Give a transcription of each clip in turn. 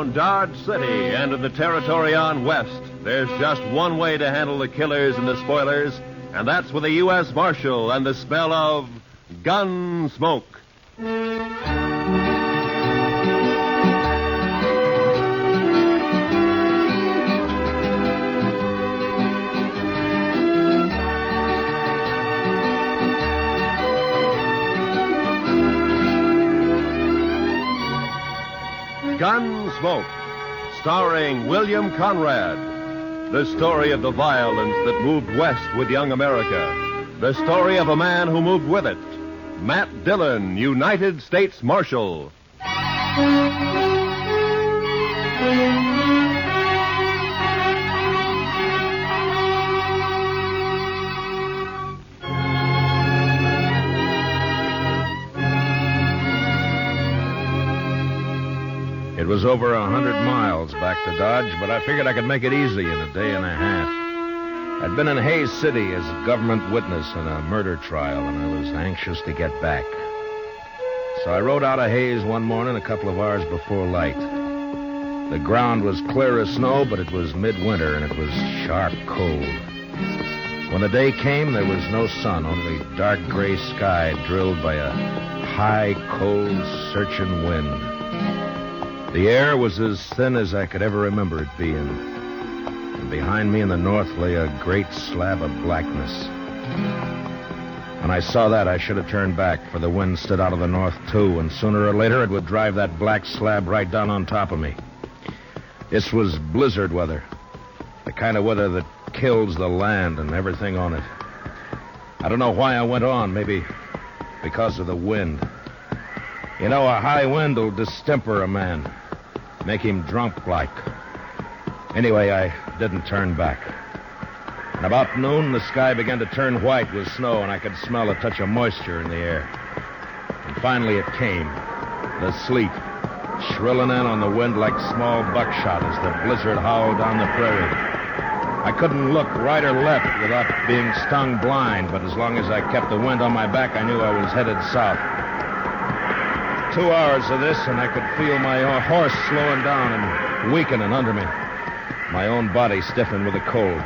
around Dodge City and in the territory on West, there's just one way to handle the killers and the spoilers, and that's with a U.S. Marshal and the smell of Gunsmoke. Gunsmoke, starring William Conrad. The story of the violence that moved west with young America. The story of a man who moved with it. Matt Dillon, United States Marshal. It was over 100 miles back to Dodge, but I figured I could make it easy in a day and a half. I'd been in Hays City as a government witness in a murder trial, and I was anxious to get back. So I rode out of Hays one morning a couple of hours before light. The ground was clear as snow, but it was midwinter, and it was sharp cold. When the day came, there was no sun, only dark gray sky drilled by a high, cold, searching wind. The air was as thin as I could ever remember it being. And behind me in the north lay a great slab of blackness. When I saw that, I should have turned back, for the wind stood out of the north, too, and sooner or later it would drive that black slab right down on top of me. This was blizzard weather, the kind of weather that kills the land and everything on it. I don't know why I went on, maybe because of the wind. You know, a high wind will distemper a man. Make him drunk like. Anyway, I didn't turn back. And about noon, the sky began to turn white with snow, and I could smell a touch of moisture in the air. And finally it came. The sleet, shrilling in on the wind like small buckshot as the blizzard howled down the prairie. I couldn't look right or left without being stung blind, but as long as I kept the wind on my back, I knew I was headed south. 2 hours of this, and I could feel my horse slowing down and weakening under me. My own body stiffened with the cold.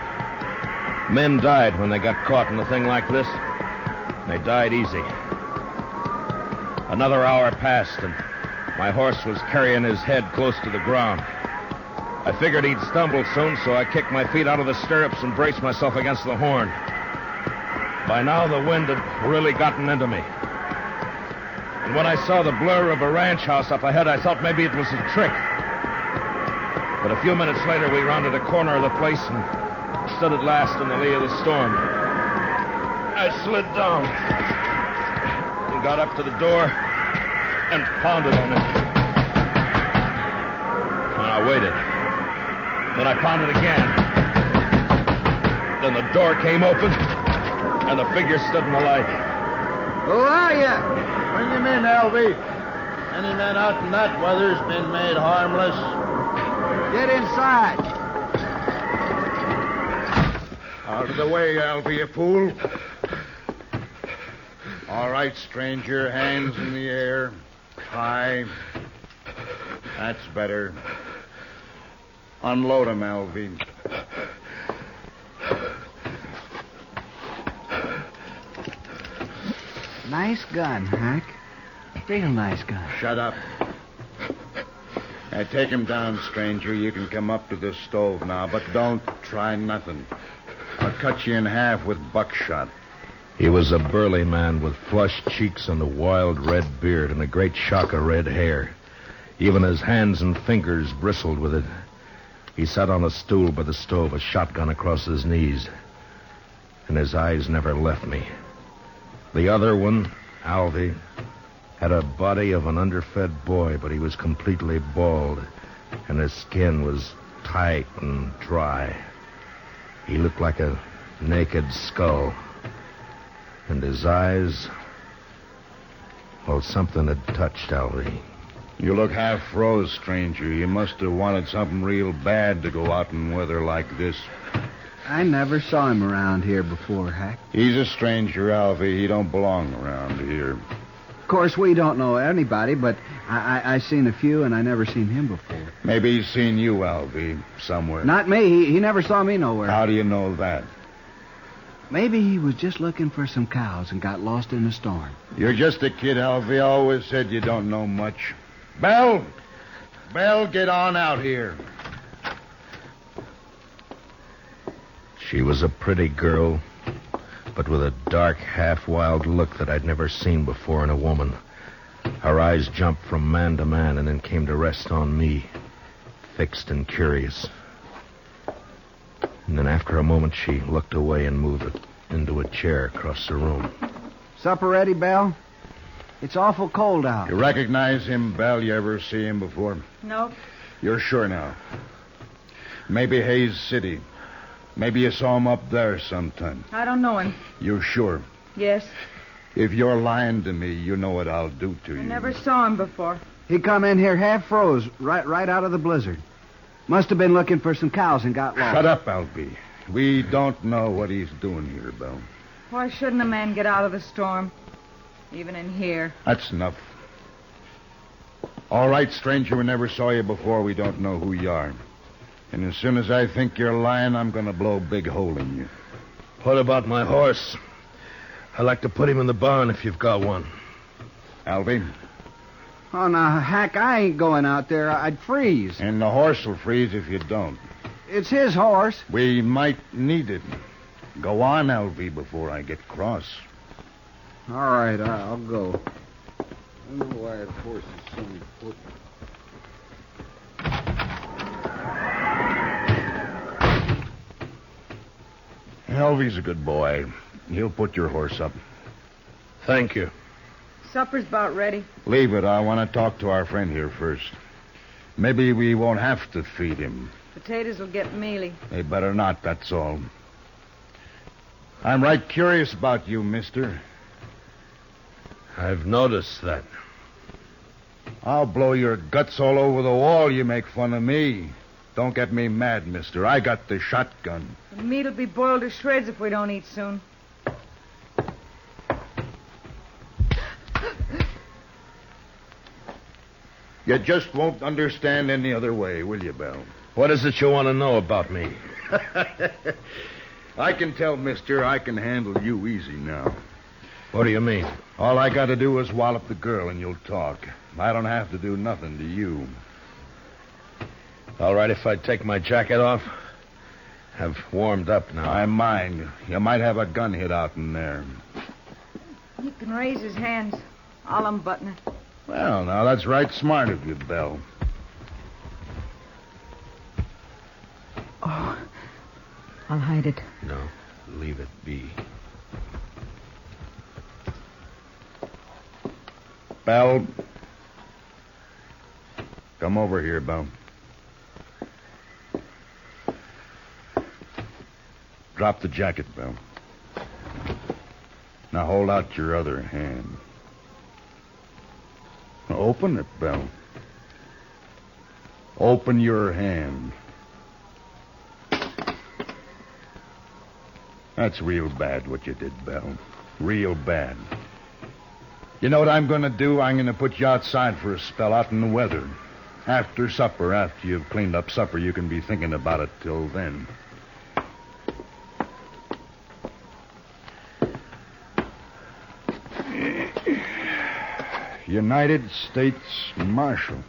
Men died when they got caught in a thing like this. They died easy. Another hour passed, and my horse was carrying his head close to the ground. I figured he'd stumble soon, so I kicked my feet out of the stirrups and braced myself against the horn. By now, the wind had really gotten into me. And when I saw the blur of a ranch house up ahead, I thought maybe it was a trick. But a few minutes later, we rounded a corner of the place and stood at last in the lee of the storm. I slid down and got up to the door and pounded on it. And I waited. Then I pounded again. Then the door came open, and the figure stood in the light. Who are you? Bring him in, Alvy. Any man out in that weather's been made harmless. Get inside. Out of the way, Alvy, you fool. All right, stranger, hands in the air. High. That's better. Unload him, Alvy. Nice gun, Hack. Real nice gun. Shut up. Now, take him down, stranger. You can come up to the stove now, but don't try nothing. I'll cut you in half with buckshot. He was a burly man with flushed cheeks and a wild red beard and a great shock of red hair. Even his hands and fingers bristled with it. He sat on a stool by the stove, a shotgun across his knees. And his eyes never left me. The other one, Alvy, had a body of an underfed boy, but he was completely bald, and his skin was tight and dry. He looked like a naked skull. And his eyes... Well, something had touched Alvy. You look half froze, stranger. You must have wanted something real bad to go out in weather like this. I never saw him around here before, Hack. He's a stranger, Alvy. He don't belong around here. Of course, we don't know anybody, but I seen a few, and I never seen him before. Maybe he's seen you, Alvy, somewhere. Not me. He never saw me nowhere. How do you know that? Maybe he was just looking for some cows and got lost in the storm. You're just a kid, Alvy. I always said you don't know much. Belle! Belle, get on out here. She was a pretty girl, but with a dark, half-wild look that I'd never seen before in a woman. Her eyes jumped from man to man and then came to rest on me, fixed and curious. And then after a moment, she looked away and moved into a chair across the room. Supper ready, Belle? It's awful cold out. You recognize him, Belle? You ever see him before? Nope. You're sure now? Maybe Hayes City. Maybe you saw him up there sometime. I don't know him. You sure? Yes. If you're lying to me, you know what I'll do to you. I never saw him before. He come in here half froze, right out of the blizzard. Must have been looking for some cows and got lost. Shut up, Alvy. We don't know what he's doing here, Belle. Why shouldn't a man get out of the storm? Even in here. That's enough. All right, stranger, we never saw you before. We don't know who you are. And as soon as I think you're lying, I'm going to blow a big hole in you. What about my horse? I'd like to put him in the barn if you've got one. Alvy? Oh, now, Hack, I ain't going out there. I'd freeze. And the horse will freeze if you don't. It's his horse. We might need it. Go on, Alvy, before I get cross. All right, I'll go. I don't know why the horse is so important. Alvy's a good boy. He'll put your horse up. Thank you. Supper's about ready. Leave it. I want to talk to our friend here first. Maybe we won't have to feed him. Potatoes will get mealy. They better not, that's all. I'm right curious about you, mister. I've noticed that. I'll blow your guts all over the wall. You make fun of me. Don't get me mad, mister. I got the shotgun. The meat'll be boiled to shreds if we don't eat soon. You just won't understand any other way, will you, Belle? What is it you want to know about me? I can tell, mister, I can handle you easy now. What do you mean? All I got to do is wallop the girl and you'll talk. I don't have to do nothing to you. All right, if I take my jacket off? I've warmed up now. I mind. You might have a gun hid out in there. He can raise his hands. I'll unbutton it. Well, now, that's right smart of you, Belle. Oh, I'll hide it. No, leave it be. Belle. Come over here, Belle. Drop the jacket, Belle. Now hold out your other hand. Now open it, Belle. Open your hand. That's real bad what you did, Belle. Real bad. You know what I'm going to do? I'm going to put you outside for a spell out in the weather. After supper, after you've cleaned up supper, you can be thinking about it till then. United States Marshal.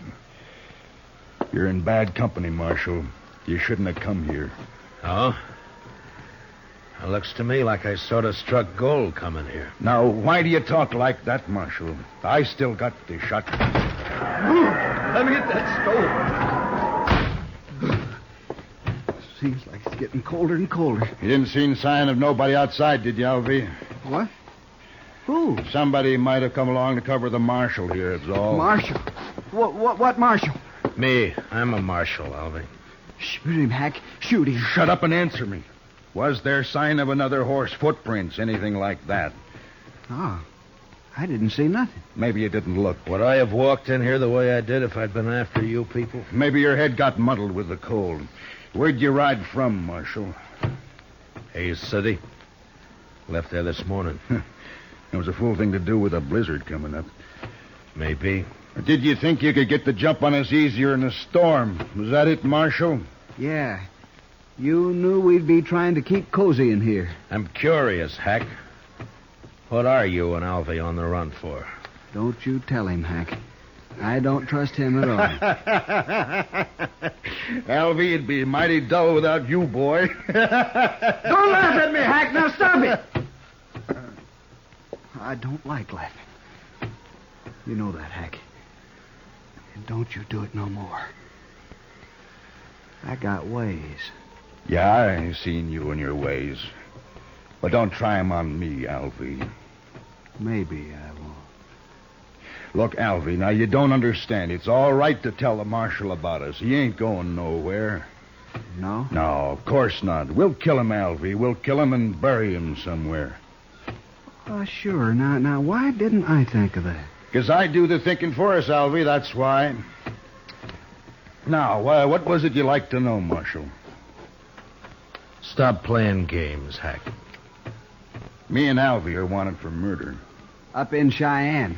You're in bad company, Marshal. You shouldn't have come here. Oh? It looks to me like I sort of struck gold coming here. Now, why do you talk like that, Marshal? I still got the shotgun. Let me get that stove. Seems like it's getting colder and colder. You didn't see any sign of nobody outside, did you, Alvy? What? Who? Somebody might have come along to cover the marshal here, it's all. Marshal? What marshal? Me. I'm a marshal, Alvy. Shoot him, Hack. Shoot him. Shut up and answer me. Was there sign of another horse, footprints, anything like that? Oh, I didn't see nothing. Maybe you didn't look. Would I have walked in here the way I did if I'd been after you people? Maybe your head got muddled with the cold. Where'd you ride from, Marshal? Hayes City. Left there this morning. It was a fool thing to do with a blizzard coming up. Maybe. Did you think you could get the jump on us easier in a storm? Was that it, Marshal? Yeah. You knew we'd be trying to keep cozy in here. I'm curious, Hack. What are you and Alvy on the run for? Don't you tell him, Hack. I don't trust him at all. Alvy, it'd be mighty dull without you, boy. Don't laugh at me, Hack. Now stop it. I don't like laughing. You know that, Hack. And don't you do it no more. I got ways. Yeah, I seen you and your ways. But don't try 'em on me, Alvy. Maybe I won't. Look, Alvy, now you don't understand. It's all right to tell the Marshal about us. He ain't going nowhere. No? No, of course not. We'll kill him, Alvy. We'll kill him and bury him somewhere. Oh, sure. Now, why didn't I think of that? 'Cause I do the thinking for us, Alvy, that's why. Now, what was it you like to know, Marshal? Stop playing games, Hack. Me and Alvy are wanted for murder. Up in Cheyenne,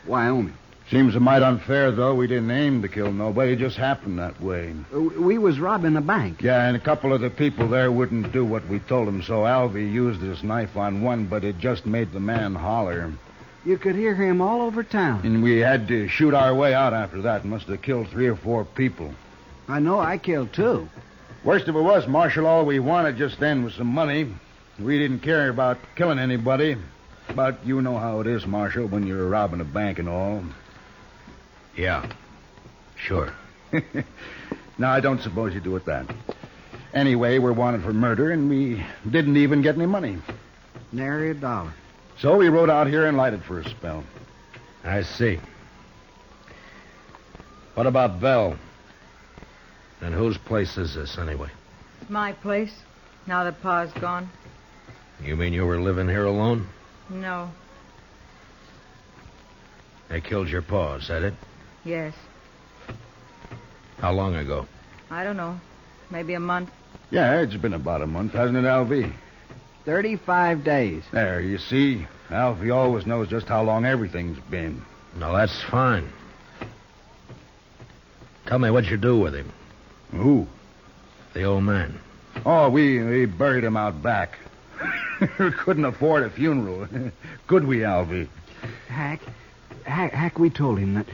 Wyoming. Seems a mite unfair, though. We didn't aim to kill nobody. It just happened that way. We was robbing a bank. Yeah, and a couple of the people there wouldn't do what we told them, so Alvy used his knife on one, but it just made the man holler. You could hear him all over town. And we had to shoot our way out after that. Must have killed 3 or 4 people. I know I killed 2. Worst of it was, Marshal, all we wanted just then was some money. We didn't care about killing anybody. But you know how it is, Marshal, when you're robbing a bank and all. Yeah, sure. Now, I don't suppose you do it that. Anyway, we're wanted for murder, and we didn't even get any money. Nary a dollar. So we rode out here and lighted for a spell. I see. What about Belle? And whose place is this, anyway? It's my place, now that Pa's gone. You mean you were living here alone? No. They killed your pa, is that it? Yes. How long ago? I don't know. Maybe a month. Yeah, it's been about a month, hasn't it, Alvy? 35 days. There, you see. Alfie always knows just how long everything's been. No, that's fine. Tell me what you do with him. Who? The old man. Oh, we buried him out back. Couldn't afford a funeral. Could we, Alfie? Hack, we told him that.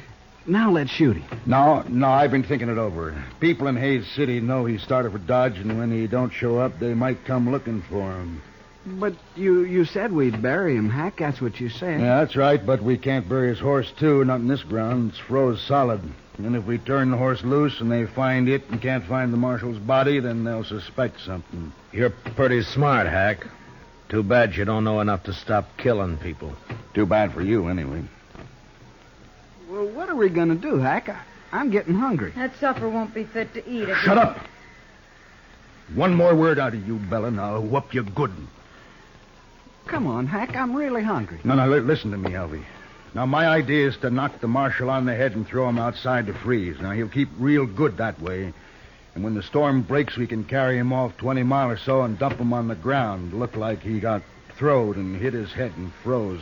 Now let's shoot him. No, I've been thinking it over. People in Hayes City know he started for Dodge, and when he don't show up, they might come looking for him. But you said we'd bury him, Hack. That's what you said. Yeah, that's right, but we can't bury his horse, too. Not in this ground. It's froze solid. And if we turn the horse loose and they find it and can't find the marshal's body, then they'll suspect something. You're pretty smart, Hack. Too bad you don't know enough to stop killing people. Too bad for you, anyway. Well, what are we going to do, Hack? I'm getting hungry. That supper won't be fit to eat. Shut up! One more word out of you, Bella, and I'll whoop you good. Come on, Hack. I'm really hungry. No, listen to me, Alvy. Now, my idea is to knock the marshal on the head and throw him outside to freeze. Now, he'll keep real good that way. And when the storm breaks, we can carry him off 20 miles or so and dump him on the ground. Look like he got throwed and hit his head and froze.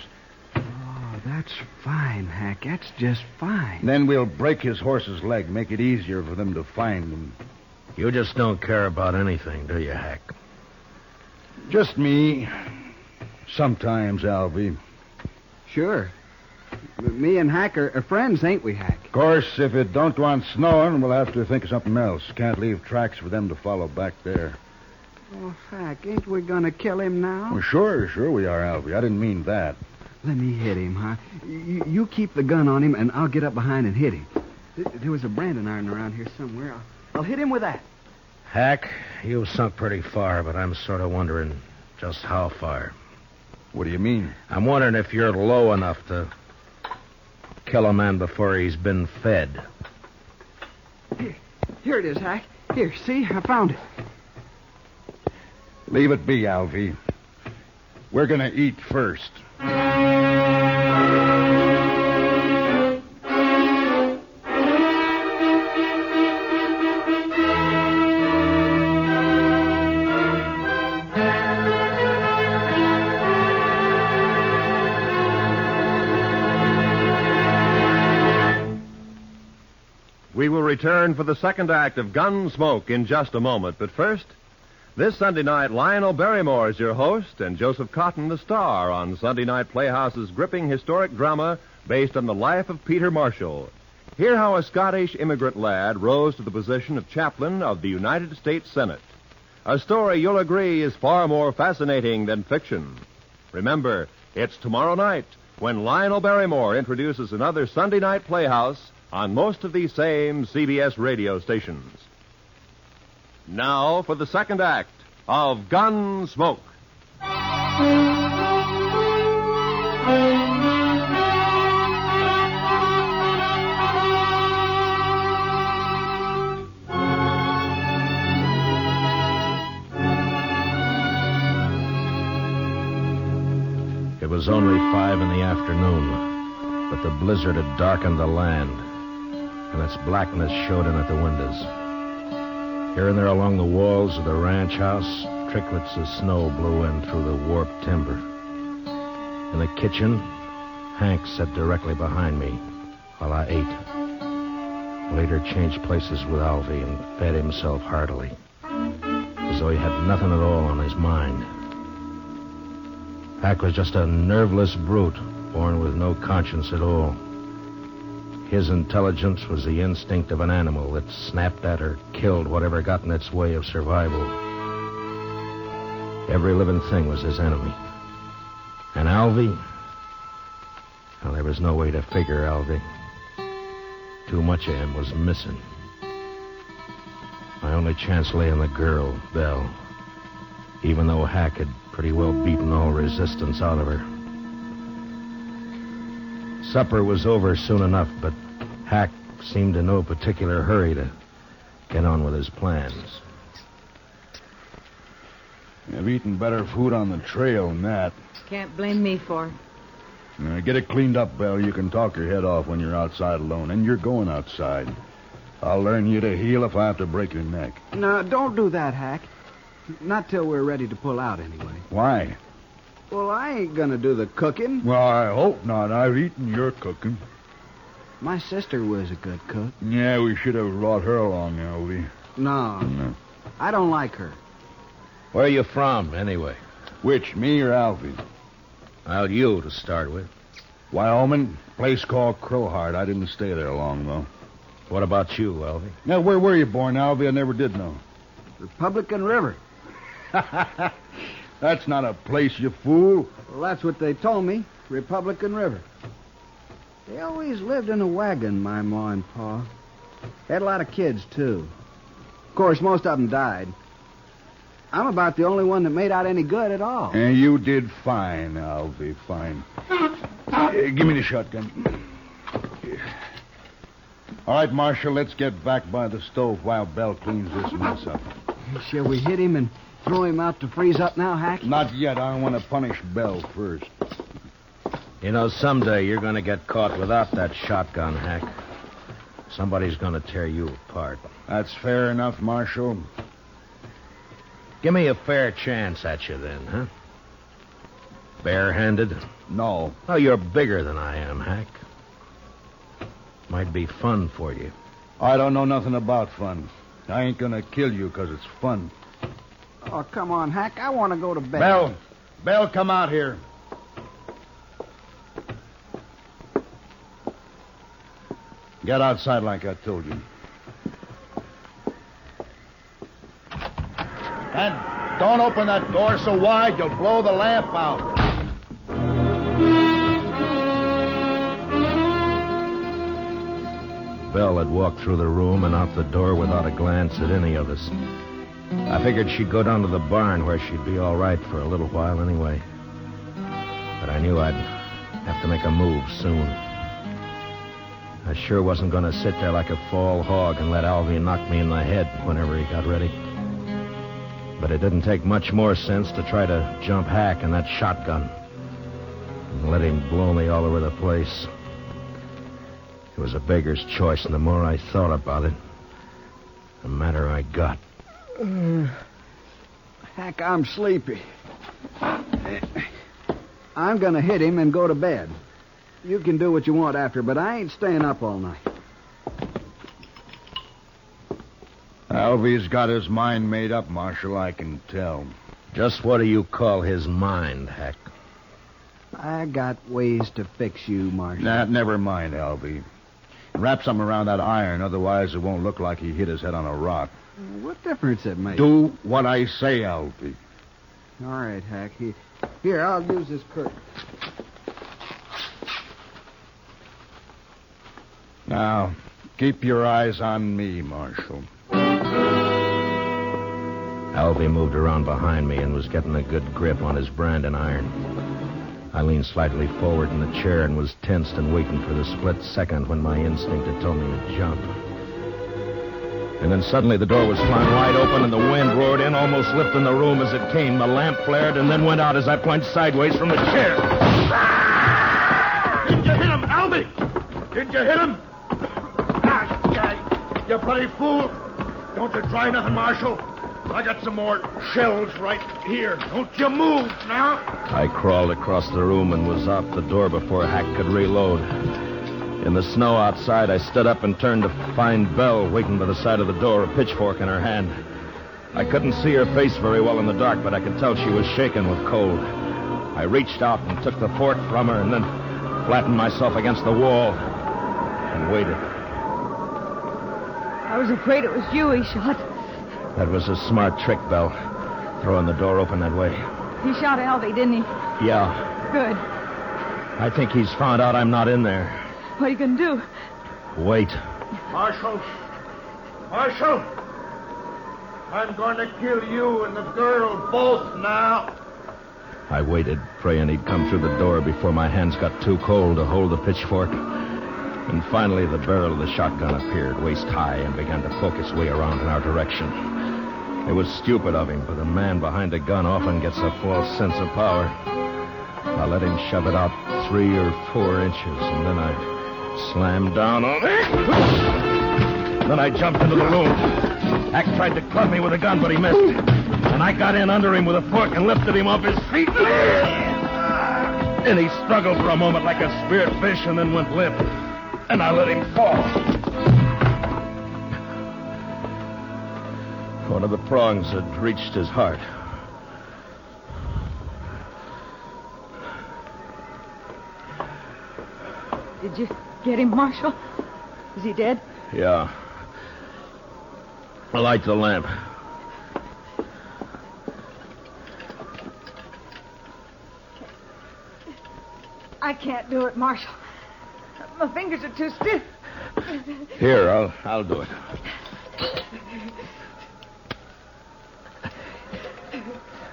Oh, that's fine, Hack. That's just fine. Then we'll break his horse's leg, make it easier for them to find him. You just don't care about anything, do you, Hack? Just me. Sometimes, Alvy. Sure. Me and Hack are friends, ain't we, Hack? Of course, if it don't go on snowing, we'll have to think of something else. Can't leave tracks for them to follow back there. Oh, Hack, ain't we going to kill him now? Well, sure we are, Alvy. I didn't mean that. Let me hit him, huh? You keep the gun on him, and I'll get up behind and hit him. There was a branding iron around here somewhere. I'll hit him with that. Hack, you've sunk pretty far, but I'm sort of wondering just how far. What do you mean? I'm wondering if you're low enough to kill a man before he's been fed. Here it is, Hack. Here, see? I found it. Leave it be, Alvy. We're going to eat first. We will return for the second act of Gunsmoke in just a moment. But first, this Sunday night, Lionel Barrymore is your host and Joseph Cotton the star on Sunday Night Playhouse's gripping historic drama based on the life of Peter Marshall. Hear how a Scottish immigrant lad rose to the position of chaplain of the United States Senate. A story you'll agree is far more fascinating than fiction. Remember, it's tomorrow night when Lionel Barrymore introduces another Sunday Night Playhouse on most of these same CBS radio stations. Now for the second act of Gunsmoke. It was only 5 in the afternoon, but the blizzard had darkened the land, and its blackness showed in at the windows. Here and there along the walls of the ranch house, tricklets of snow blew in through the warped timber. In the kitchen, Hank sat directly behind me while I ate. Later changed places with Alvy and fed himself heartily, as though he had nothing at all on his mind. Hank was just a nerveless brute, born with no conscience at all. His intelligence was the instinct of an animal that snapped at or killed whatever got in its way of survival. Every living thing was his enemy. And Alvy? Well, there was no way to figure Alvy. Too much of him was missing. My only chance lay in the girl, Belle, even though Hack had pretty well beaten all resistance out of her. Supper was over soon enough, but Hack seemed in no particular hurry to get on with his plans. You've eaten better food on the trail than that. Can't blame me for it. Get it cleaned up, Belle. You can talk your head off when you're outside alone, and you're going outside. I'll learn you to heal if I have to break your neck. No, don't do that, Hack. Not till we're ready to pull out, anyway. Why? Well, I ain't gonna do the cooking. Well, I hope not. I've eaten your cooking. My sister was a good cook. Yeah, we should have brought her along, Alvy. No. I don't like her. Where are you from, anyway? Which, me or Alvy? Well, you to start with. Wyoming, place called Crowheart. I didn't stay there long, though. What about you, Alvy? Now, where were you born, Alvy? I never did know. Republican River. That's not a place, you fool. Well, that's what they told me. Republican River. They always lived in a wagon, my ma and pa. Had a lot of kids, too. Of course, most of them died. I'm about the only one that made out any good at all. And you did fine, Alvy, fine. Give me the shotgun. All right, Marshal, let's get back by the stove while Belle cleans this mess up. Shall we hit him and throw him out to freeze up now, Hack? Not yet. I want to punish Belle first. You know, someday you're going to get caught without that shotgun, Hack. Somebody's going to tear you apart. That's fair enough, Marshal. Give me a fair chance at you then, huh? Barehanded? No. Oh, you're bigger than I am, Hack. Might be fun for you. I don't know nothing about fun. I ain't going to kill you because it's fun. Oh, come on, Hack. I want to go to bed. Belle, come out here. Get outside like I told you. And don't open that door so wide you'll blow the lamp out. Belle had walked through the room and out the door without a glance at any of us. I figured she'd go down to the barn where she'd be all right for a little while anyway. But I knew I'd have to make a move soon. I sure wasn't going to sit there like a fall hog and let Alvy knock me in the head whenever he got ready. But it didn't take much more sense to try to jump Hack in that shotgun and let him blow me all over the place. It was a beggar's choice, and the more I thought about it, the madder I got. Hack, I'm sleepy. I'm going to hit him and go to bed. You can do what you want after, but I ain't staying up all night. Alvy's got his mind made up, Marshal, I can tell. Just what do you call his mind, Hack? I got ways to fix you, Marshal. Nah, never mind, Alvy. Wrap something around that iron, otherwise it won't look like he hit his head on a rock. What difference it makes? Do what I say, Alvy. All right, Hack. Here, I'll use this curtain. Now, keep your eyes on me, Marshal. Alvy moved around behind me and was getting a good grip on his branding iron. I leaned slightly forward in the chair and was tensed and waiting for the split second when my instinct had told me to jump. And then suddenly the door was flung wide open and the wind roared in, almost lifting the room as it came. The lamp flared and then went out as I plunged sideways from the chair. Did you hit him, Albie? Did you hit him? You bloody fool. Don't you try nothing, Marshal. I got some more shells right here. Don't you move now. I crawled across the room and was out the door before Hack could reload. In the snow outside, I stood up and turned to find Belle waiting by the side of the door, a pitchfork in her hand. I couldn't see her face very well in the dark, but I could tell she was shaking with cold. I reached out and took the fork from her and then flattened myself against the wall and waited. I was afraid it was you he shot. That was a smart trick, Belle, throwing the door open that way. He shot Alvy, didn't he? Yeah. Good. I think he's found out I'm not in there. What are you going to do? Wait. Marshal. Marshal. I'm going to kill you and the girl both now. I waited, praying he'd come through the door before my hands got too cold to hold the pitchfork. And finally, the barrel of the shotgun appeared, waist high, and began to poke its way around in our direction. It was stupid of him, but a man behind a gun often gets a false sense of power. I let him shove it out 3 or 4 inches, and then I slammed down on it. Then I jumped into the room. Hack tried to club me with a gun, but he missed. And I got in under him with a fork and lifted him off his feet. And he struggled for a moment like a speared fish and then went limp. And I let him fall. One of the prongs had reached his heart. Did you get him, Marshal? Is he dead? Yeah. Light the lamp. I can't do it, Marshal. My fingers are too stiff. Here, I'll do it.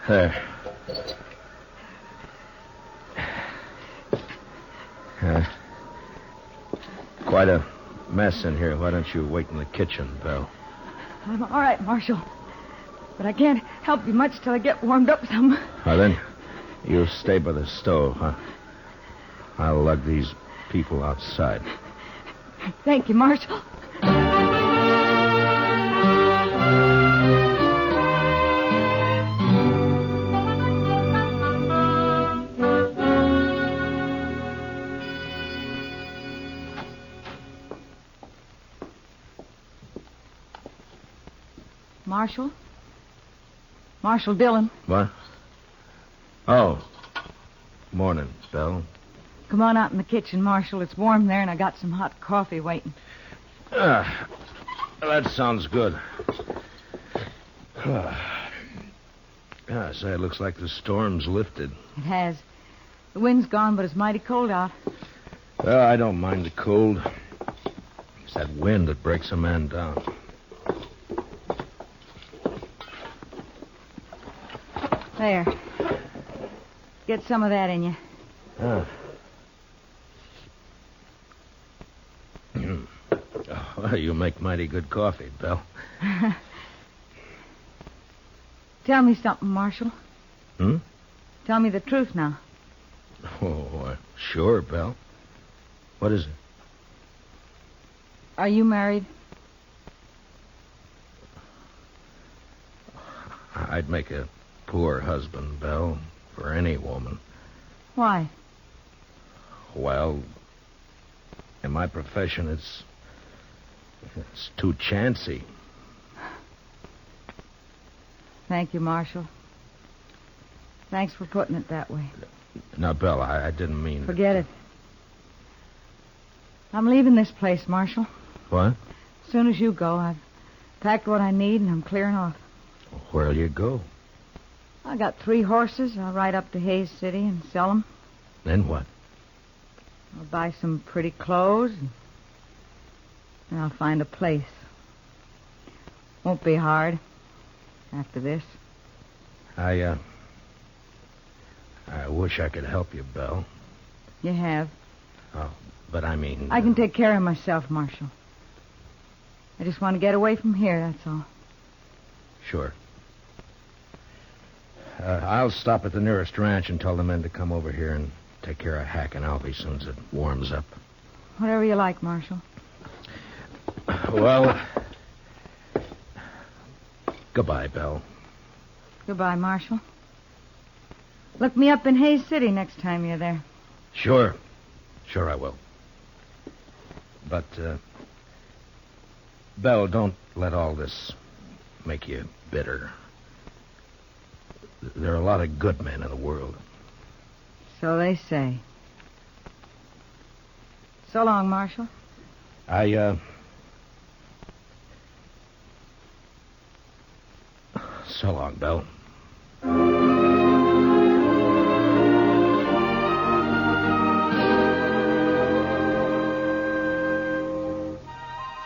There. Quite a mess in here. Why don't you wait in the kitchen, Belle? I'm all right, Marshal. But I can't help you much till I get warmed up some. Well, then, you stay by the stove, huh? I'll lug these people outside. Thank you, Marshal. Marshal? Marshal Dillon. What? Oh. Morning, Belle. Come on out in the kitchen, Marshal. It's warm there, and I got some hot coffee waiting. That sounds good. Say, it looks like the storm's lifted. It has. The wind's gone, but it's mighty cold out. Well, I don't mind the cold. It's that wind that breaks a man down. There. Get some of that in you. Well, you make mighty good coffee, Belle. Tell me something, Marshal. Hmm? Tell me the truth now. Oh, sure, Belle. What is it? Are you married? I'd make a poor husband, Belle, for any woman. Why? Well, in my profession, it's too chancy. Thank you, Marshal. Thanks for putting it that way. Now, Belle, I didn't mean... Forget it. I'm leaving this place, Marshal. What? As soon as you go, I've packed what I need and I'm clearing off. Where'll you go? I got 3 horses. I'll ride up to Hayes City and sell them. Then what? I'll buy some pretty clothes and I'll find a place. Won't be hard after this. I wish I could help you, Belle. You have. Oh, but I mean... I can take care of myself, Marshal. I just want to get away from here, that's all. Sure. I'll stop at the nearest ranch and tell the men to come over here and take care of Hack and Alfie as soon as it warms up. Whatever you like, Marshal. Well, goodbye, Belle. Goodbye, Marshal. Look me up in Hayes City next time you're there. Sure. Sure I will. But, Belle, don't let all this make you bitter. There are a lot of good men in the world. So they say. So long, Marshal. So long, Belle.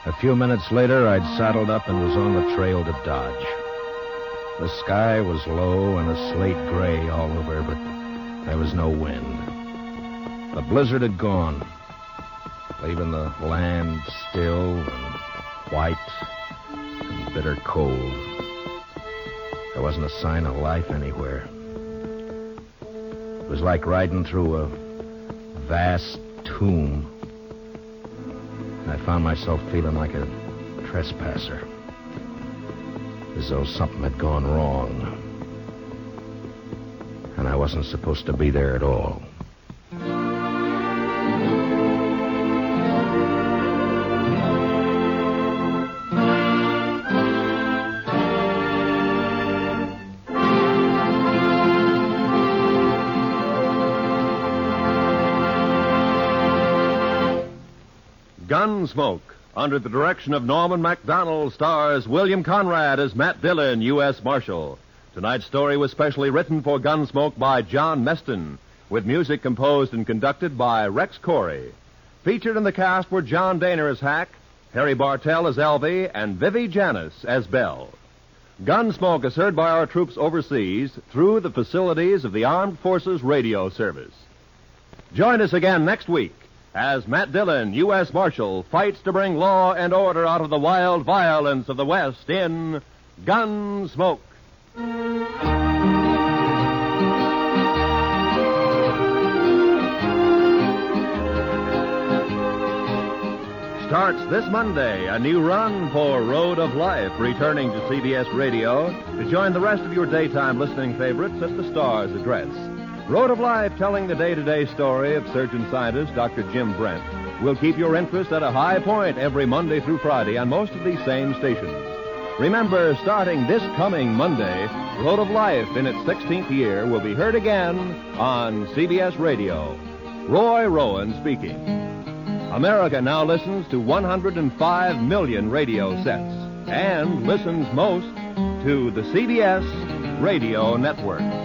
A few minutes later, I'd saddled up and was on the trail to Dodge. The sky was low and a slate gray all over, but there was no wind. The blizzard had gone, leaving the land still and white and bitter cold. There wasn't a sign of life anywhere. It was like riding through a vast tomb. I found myself feeling like a trespasser, as though something had gone wrong. And I wasn't supposed to be there at all. Gunsmoke, under the direction of Norman MacDonald, stars William Conrad as Matt Dillon, U.S. Marshal. Tonight's story was specially written for Gunsmoke by John Meston, with music composed and conducted by Rex Corey. Featured in the cast were John Daner as Hack, Harry Bartell as Alvy, and Vivi Janis as Belle. Gunsmoke is heard by our troops overseas through the facilities of the Armed Forces Radio Service. Join us again next week as Matt Dillon, U.S. Marshal, fights to bring law and order out of the wild violence of the West in Gunsmoke. Starts this Monday, a new run for Road of Life, returning to CBS Radio to join the rest of your daytime listening favorites at the Star's address. Road of Life, telling the day-to-day story of surgeon-scientist Dr. Jim Brent, will keep your interest at a high point every Monday through Friday on most of these same stations. Remember, starting this coming Monday, Road of Life in its 16th year will be heard again on CBS Radio. Roy Rowan speaking. America now listens to 105 million radio sets and listens most to the CBS Radio Network.